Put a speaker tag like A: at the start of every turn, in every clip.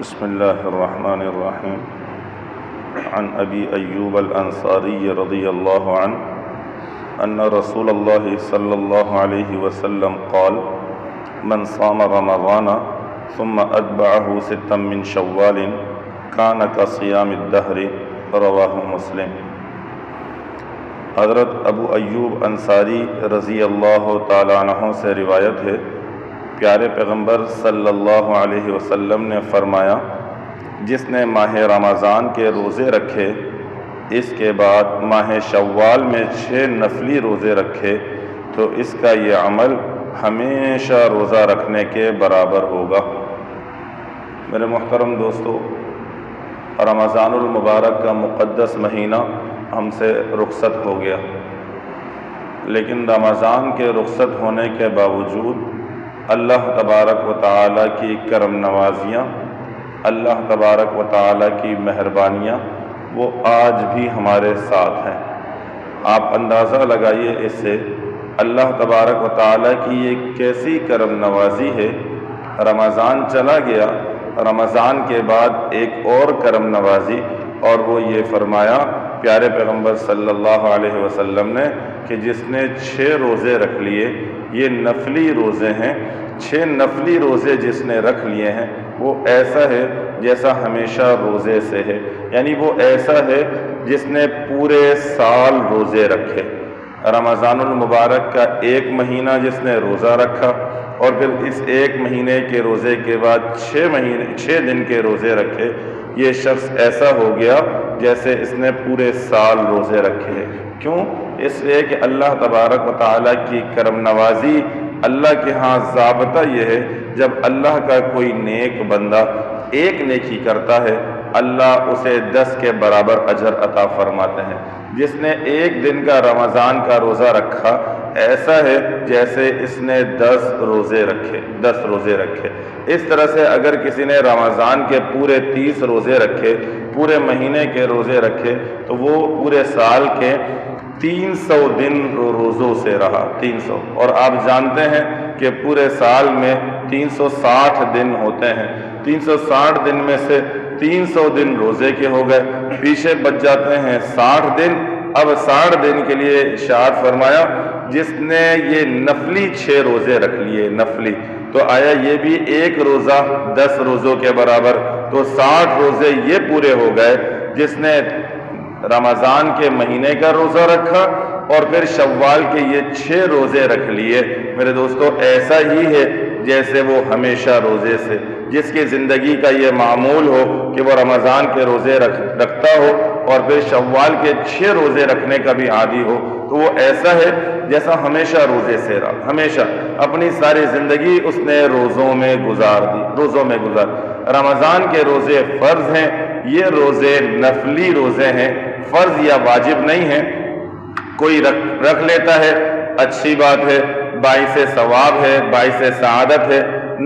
A: بسم الله الرحمن الرحيم. عن أبي أيوب الأنصاري رضي الله عنه أن رسول الله صلى الله عليه وسلم قال: من صام رمضان ثم أتبعه ستا من شوال كان كصيام الدهر. رواہ مسلم. حضرت ابو ایوب انصاری رضی اللہ تعالیٰ عنہ سے روایت ہے، پیارے پیغمبر صلی اللہ علیہ وسلم نے فرمایا: جس نے ماہ رمضان کے روزے رکھے، اس کے بعد ماہ شوال میں 6 نفلی روزے رکھے تو اس کا یہ عمل ہمیشہ روزہ رکھنے کے برابر ہوگا۔ میرے محترم دوستو، رمضان المبارک کا مقدس مہینہ ہم سے رخصت ہو گیا، لیکن رمضان کے رخصت ہونے کے باوجود اللہ تبارک و تعالیٰ کی کرم نوازیاں، اللہ تبارک و تعالیٰ کی مہربانیاں وہ آج بھی ہمارے ساتھ ہیں۔ آپ اندازہ لگائیے اس سے اللہ تبارک و تعالیٰ کی یہ کیسی کرم نوازی ہے۔ رمضان چلا گیا، رمضان کے بعد ایک اور کرم نوازی، اور وہ یہ فرمایا پیارے پیغمبر صلی اللہ علیہ وسلم نے کہ جس نے 6 روزے رکھ لیے، یہ نفلی روزے ہیں، 6 نفلی روزے جس نے رکھ لیے ہیں وہ ایسا ہے جیسا ہمیشہ روزے سے ہے، یعنی وہ ایسا ہے جس نے پورے سال روزے رکھے۔ رمضان المبارک کا 1 مہینہ جس نے روزہ رکھا اور پھر اس 1 مہینے کے روزے کے بعد 6 دن کے روزے رکھے، یہ شخص ایسا ہو گیا جیسے اس نے پورے سال روزے رکھے۔ کیوں؟ اس لیے کہ اللہ تبارک و تعالیٰ کی کرم نوازی، اللہ کے ہاں ضابطہ یہ ہے، جب اللہ کا کوئی نیک بندہ 1 نیکی کرتا ہے، اللہ اسے 10 کے برابر اجر عطا فرماتے ہیں۔ جس نے 1 دن کا رمضان کا روزہ رکھا، ایسا ہے جیسے اس نے 10 روزے رکھے۔ اس طرح سے اگر کسی نے رمضان کے پورے 30 روزے رکھے، پورے مہینے کے روزے رکھے، تو وہ پورے سال کے 300 دن روزوں سے رہا۔ 300، اور آپ جانتے ہیں کہ پورے سال میں 360 دن ہوتے ہیں۔ 360 دن میں سے 300 دن روزے کے ہو گئے، پیچھے بچ جاتے ہیں 60 دن۔ اب 60 دن کے لیے ارشاد فرمایا جس نے یہ نفلی 6 روزے رکھ لیے، نفلی، تو آیا یہ بھی 1 روزہ 10 روزوں کے برابر، تو 60 روزے یہ پورے ہو گئے جس نے رمضان کے مہینے کا روزہ رکھا اور پھر شوال کے یہ 6 روزے رکھ لیے۔ میرے دوستو، ایسا ہی ہے جیسے وہ ہمیشہ روزے سے، جس کی زندگی کا یہ معمول ہو کہ وہ رمضان کے روزے رکھتا ہو اور پھر شوال کے 6 روزے رکھنے کا بھی عادی ہو، تو وہ ایسا ہے جیسا ہمیشہ روزے سے رہا، ہمیشہ اپنی ساری زندگی اس نے روزوں میں گزار دی۔ رمضان کے روزے فرض ہیں، یہ روزے نفلی روزے ہیں، فرض یا واجب نہیں ہیں۔ کوئی رکھ لیتا ہے، اچھی بات ہے، باعث ثواب ہے، باعث سعادت ہے۔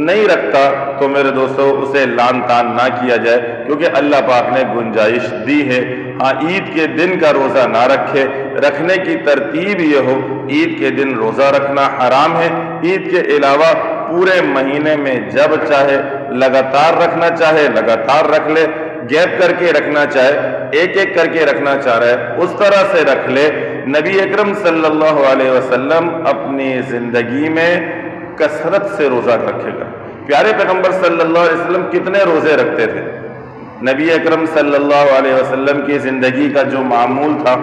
A: نہیں رکھتا تو میرے دوستو اسے لان تان نہ کیا جائے، کیونکہ اللہ پاک نے گنجائش دی ہے۔ ہاں، عید کے دن کا روزہ نہ رکھے، رکھنے کی ترتیب یہ ہو، عید کے دن روزہ رکھنا حرام ہے۔ عید کے علاوہ پورے مہینے میں جب چاہے لگاتار رکھنا چاہے لگاتار رکھ لے، گیپ کر کے رکھنا چاہے ایک کر کے رکھنا چاہ رہا ہے اس طرح سے رکھ لے۔ نبی اکرم صلی اللہ علیہ وسلم اپنی زندگی میں کثرت سے روزہ رکھے گا۔ پیارے پیغمبر صلی اللہ علیہ وسلم کتنے روزے رکھتے تھے؟ نبی اکرم صلی اللہ علیہ وسلم کی زندگی کا جو معمول تھا،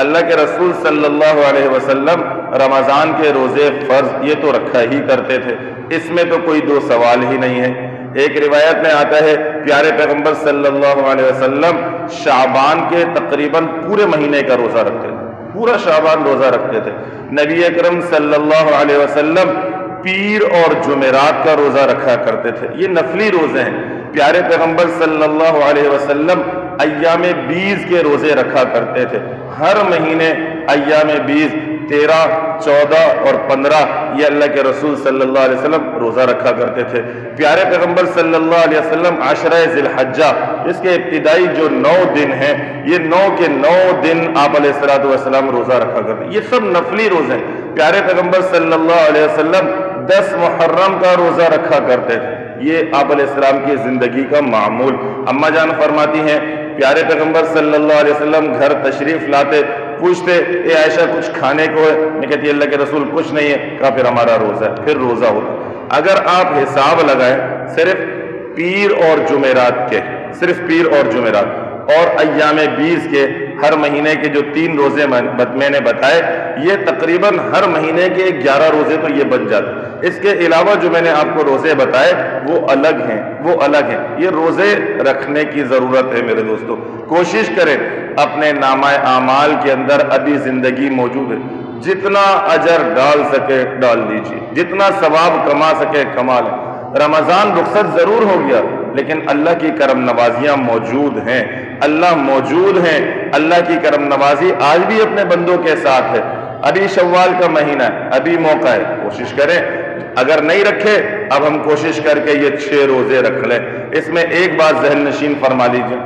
A: اللہ کے رسول صلی اللہ علیہ وسلم رمضان کے روزے فرض یہ تو رکھا ہی کرتے تھے، اس میں تو کوئی 2 سوال ہی نہیں ہے۔ ایک روایت میں آتا ہے پیارے پیغمبر صلی اللہ علیہ وسلم شعبان کے تقریباً پورے مہینے کا روزہ رکھتے تھے، پورا شعبان روزہ رکھتے تھے۔ نبی اکرم صلی اللہ علیہ وسلم پیر اور جمعرات کا روزہ رکھا کرتے تھے، یہ نفلی روزے ہیں۔ پیارے پیغمبر صلی اللہ علیہ وسلم ایام 20 کے روزے رکھا کرتے تھے۔ ہر مہینے ایام 20، 13، 14 اور 15 یہ اللہ کے رسول صلی اللہ علیہ وسلم روزہ رکھا کرتے تھے۔ پیارے پیغمبر صلی اللہ علیہ وسلم عشرہ ذی الحجہ، اس کے ابتدائی جو 9 دن ہیں، یہ 9 کے 9 دن آپ علیہ السلام روزہ رکھا کرتے ہیں۔ یہ سب نفلی روزے ہیں۔ پیارے پیغمبر صلی اللہ علیہ وسلم 10 محرم کا روزہ رکھا کرتے تھے، یہ آپ علیہ السلام کی زندگی کا معمول۔ اماں جان فرماتی ہیں پیارے پیغمبر صلی اللہ علیہ وسلم گھر تشریف لاتے، پوچھتے اے عائشہ کچھ کھانے کو ہے؟ میں کہتی اللہ کے رسول کچھ نہیں ہے۔ کہا پھر ہمارا روزہ ہے، پھر روزہ ہوتا۔ اگر آپ حساب لگائیں صرف پیر اور جمعرات کے، صرف پیر اور جمعرات اور ایام 20 کے ہر مہینے کے جو 3 روزے میں نے بتائے، یہ تقریباً ہر مہینے کے 11 روزے تو یہ بن جاتے۔ اس کے علاوہ جو میں نے آپ کو روزے بتائے وہ الگ ہیں، وہ الگ ہیں۔ یہ روزے رکھنے کی ضرورت ہے میرے دوستو۔ کوشش کریں اپنے نامہ اعمال کے اندر ابھی زندگی موجود ہے، جتنا اجر ڈال سکے ڈال دیجیے، جتنا ثواب کما سکے کما لیں۔ رمضان رخصت ضرور ہو گیا لیکن اللہ کی کرم نوازیاں موجود ہیں، اللہ موجود ہیں۔ اللہ کی کرم نوازی آج بھی اپنے بندوں کے ساتھ ہے۔ ابھی شوال کا مہینہ ہے، ابھی موقع ہے، کوشش کریں۔ اگر نہیں رکھے اب ہم کوشش کر کے یہ 6 روزے رکھ لیں۔ اس میں ایک بات ذہن نشین فرما لیجیے،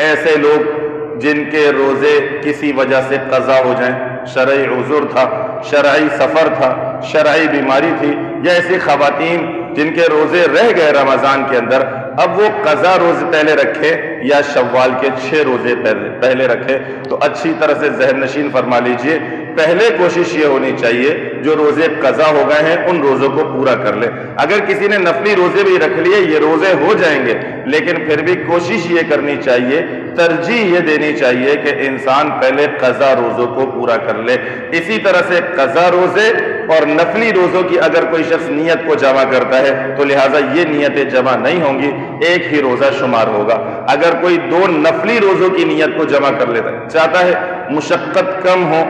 A: ایسے لوگ جن کے روزے کسی وجہ سے قضا ہو جائیں، شرعی عذر تھا، شرعی سفر تھا، شرعی بیماری تھی، یا ایسی خواتین جن کے روزے رہ گئے رمضان کے اندر، اب وہ قضا روزے پہلے رکھے یا شوال کے 6 روزے پہلے رکھے، تو اچھی طرح سے ذہن نشین فرما لیجئے، پہلے کوشش یہ ہونی چاہیے جو روزے قضا ہو گئے ہیں ان روزوں کو پورا کر لے۔ اگر کسی نے نفلی روزے بھی رکھ لیے یہ روزے ہو جائیں گے، لیکن پھر بھی کوشش یہ کرنی چاہیے، ترجیح یہ دینی چاہیے کہ انسان پہلے قضا روزوں کو پورا کر لے۔ اسی طرح سے قضا روزے اور نفلی روزوں کی اگر کوئی شخص نیت کو جمع کرتا ہے تو لہٰذا یہ نیتیں جمع نہیں ہوں گی، ایک ہی روزہ شمار ہوگا۔ اگر کوئی 2 نفلی روزوں کی نیت کو جمع کر لیتا ہے، چاہتا ہے مشقت کم ہو،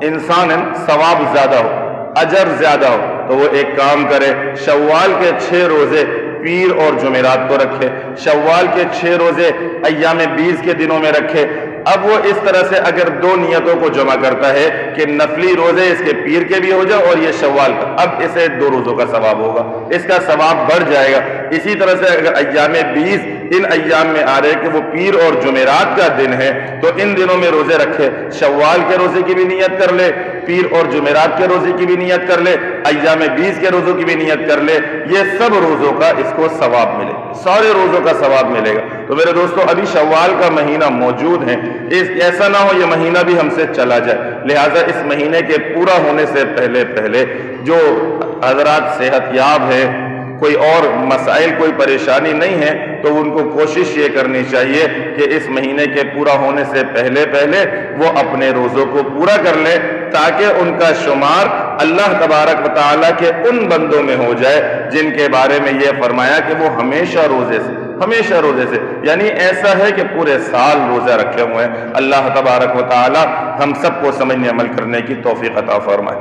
A: انسان ثواب زیادہ ہو، اجر زیادہ ہو، تو وہ ایک کام کرے، شوال کے 6 روزے پیر اور جمعرات کو رکھے، شوال کے 6 روزے ایام 20 کے دنوں میں رکھے۔ اب وہ اس طرح سے اگر 2 نیتوں کو جمع کرتا ہے کہ نفلی روزے اس کے پیر کے بھی ہو جائے اور یہ شوال کا، اب اسے 2 روزوں کا ثواب ہوگا، اس کا ثواب بڑھ جائے گا۔ اسی طرح سے اگر ایام 20 ان ایام میں آ رہے کہ وہ پیر اور جمعرات کا دن ہے تو ان دنوں میں روزے رکھے، شوال کے روزے کی بھی نیت کر لے، پیر اور جمعرات کے روزے کی بھی نیت کر لے، ایام 20 کے روزوں کی بھی نیت کر لے، یہ سب روزوں کا اس کو ثواب ملے، سارے روزوں کا ثواب ملے گا۔ تو میرے دوستو ابھی شوال کا مہینہ موجود ہے، ایسا نہ ہو یہ مہینہ بھی ہم سے چلا جائے، لہٰذا اس مہینے کے پورا ہونے سے پہلے جو حضرات صحت یاب ہے، کوئی اور مسائل کوئی پریشانی نہیں ہے تو ان کو کوشش یہ کرنی چاہیے کہ اس مہینے کے پورا ہونے سے پہلے وہ اپنے روزوں کو پورا کر لے تاکہ ان کا شمار اللہ تبارک و تعالیٰ کے ان بندوں میں ہو جائے جن کے بارے میں یہ فرمایا کہ وہ ہمیشہ روزے سے، یعنی ایسا ہے کہ پورے سال روزہ رکھے ہوئے ہیں۔ اللہ تبارک و تعالیٰ ہم سب کو سمجھنے عمل کرنے کی توفیق عطا فرمائے۔